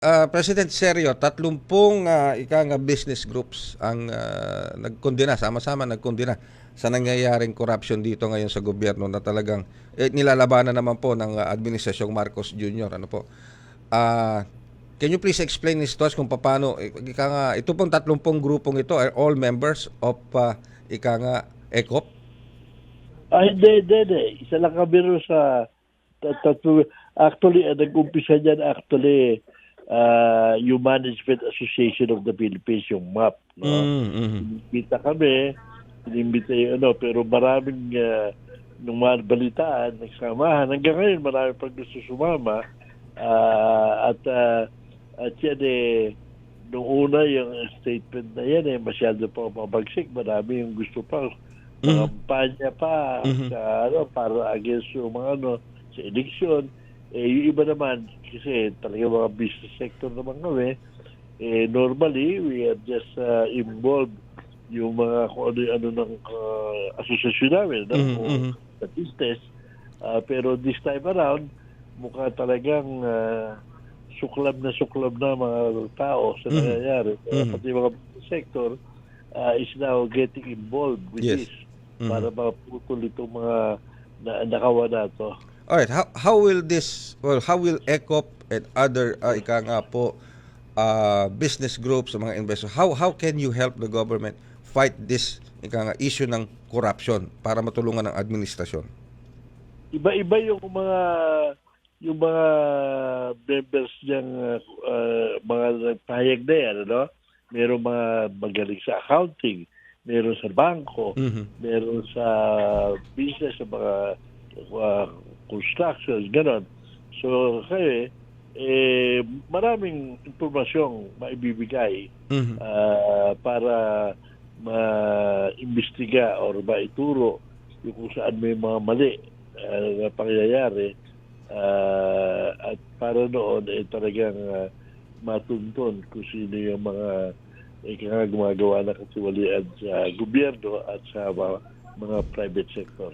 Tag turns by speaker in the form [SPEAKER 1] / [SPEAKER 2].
[SPEAKER 1] President Sergio, 30 ika nga business groups ang nagkondena, sama-sama nagkondena sa nangyayaring corruption dito ngayon sa gobyerno na talagang nilalabanan naman po ng Administrasyong Marcos Jr. Ano po? Ah, can you please explain this to us kung paano ika nga ito pong 30 grupong ito are all members of ika nga ECOP?
[SPEAKER 2] Hindi. Isa lang kami rin sa tatlo. Actually, nag-umpisa dyan yung Management Association of the Philippines, yung MAP. No? Inimbita kami, inimbita yung pero maraming nung mga balitaan, nagsamahan. Hanggang ngayon, marami pang gusto sumama. At yan nung una yung statement na yan masyado pa mabagsik. Marami yung gusto pa kampanya pa para against yung mga sa eleksyon. Yung iba naman, kasi talaga mga business sector naman kami, normally, we are just involved yung mga kung ano ng asosasyon namin, sa business. Pero this time around, mukha talagang suklab na mga tao sa nangyayari. Pati mga business sector is now getting involved with this para maputol itong mga nakawa na to.
[SPEAKER 1] Alright, how will ECOP and other ika nga po business groups, mga investors, how can you help the government fight this ika nga issue ng corruption para matulungan ng administrasyon?
[SPEAKER 2] Iba yung mga members niyang mga nagpahayag na yan, Meron mga magaling sa accounting, meron sa bangko, meron sa business, sa mga construction, gano'n. So, maraming impormasyong maibibigay para ma-imbestiga or maituro yung kung saan may mga mali na pangyayari at para noon talagang matuntun kung sino yung mga gumagawa ng katiwalian sa gobyerno at sa mga private sector.